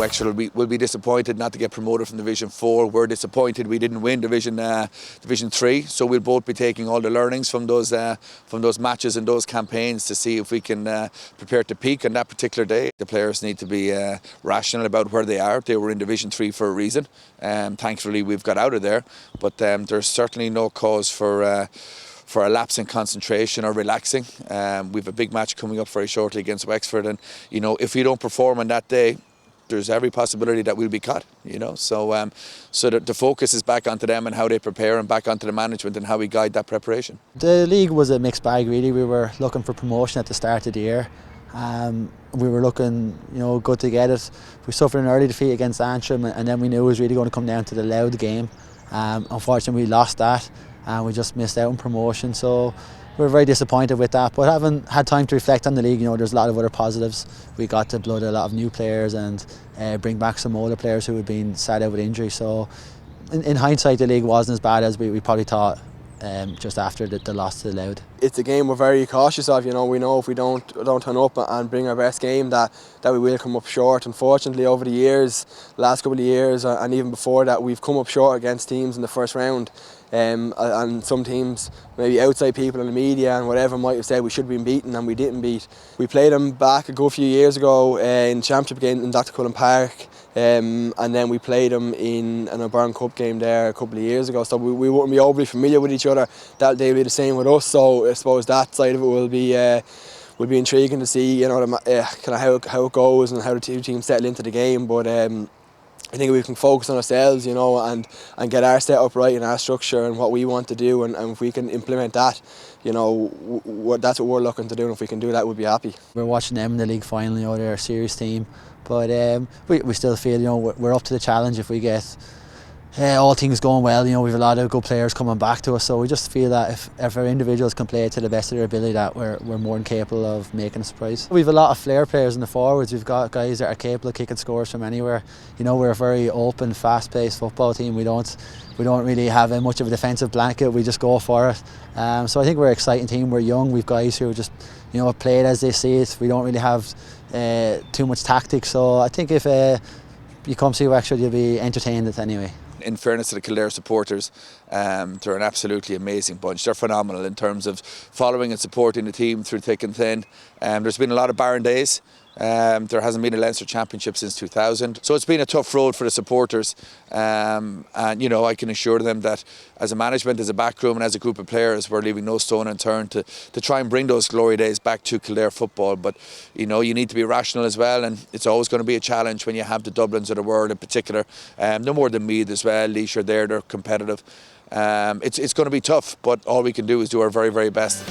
Wexford will be disappointed not to get promoted from Division 4. We're disappointed we didn't win Division 3. So we'll both be taking all the learnings from those matches and those campaigns to see if we can prepare to peak on that particular day. The players need to be rational about where they are. They were in Division 3 for a reason. Thankfully we've got out of there, but there's certainly no cause for a lapse in concentration or relaxing. We've a big match coming up very shortly against Wexford, and if we don't perform on that day, there's every possibility that we'll be cut. So the focus is back onto them and how they prepare, and back onto the management and how we guide that preparation. The league was a mixed bag really. We were looking for promotion at the start of the year. We were looking, good to get it. We suffered an early defeat against Antrim, and then we knew it was really going to come down to the Louth game. Unfortunately, we lost that, and we just missed out on promotion. So we were very disappointed with that. But having had time to reflect on the league, there's a lot of other positives. We got to blood a lot of new players and bring back some older players who had been sad out with injury. So in hindsight, the league wasn't as bad as we probably thought. Just after the loss to the Louth. It's a game we're very cautious of. We know if we don't turn up and bring our best game that we will come up short. Unfortunately, over the years, last couple of years and even before that, we've come up short against teams in the first round. And some teams, maybe outside people in the media and whatever, might have said we should have been beaten, and we didn't beat. We played them back a good few years ago in Championship game in Dr. Cullen Park, and then we played them in an O'Byrne Cup game there a couple of years ago. So we wouldn't be overly familiar with each other. They'll be the same with us. So I suppose that side of it will be intriguing to see, kind of how it goes and how the two teams settle into the game. But I think we can focus on ourselves, and get our set up right and our structure and what we want to do, and if we can implement that, that's what we're looking to do, and if we can do that, we'll be happy. We're watching them in the league final, they're a serious team, but we still feel, we're up to the challenge if we get all things going well. We have a lot of good players coming back to us, so we just feel that if our individuals can play to the best of their ability, that we're more than capable of making a surprise. We've a lot of flair players in the forwards. We've got guys that are capable of kicking scores from anywhere. We're a very open, fast-paced football team. We don't really have much of a defensive blanket. We just go for it. So I think we're an exciting team. We're young. We've guys who just play it as they see it. We don't really have too much tactics. So I think if you come see Wexford, you'll be entertained at anyway. In fairness to the Kildare supporters, they're an absolutely amazing bunch. They're phenomenal in terms of following and supporting the team through thick and thin. There's been a lot of barren days. There hasn't been a Leinster Championship since 2000. So it's been a tough road for the supporters. And I can assure them that as a management, as a backroom and as a group of players, we're leaving no stone unturned to try and bring those glory days back to Kildare football. But you need to be rational as well, and it's always going to be a challenge when you have the Dublins of the world in particular. No more than Meath as well. Laois are there, they're competitive. It's going to be tough, but all we can do is do our very, very best.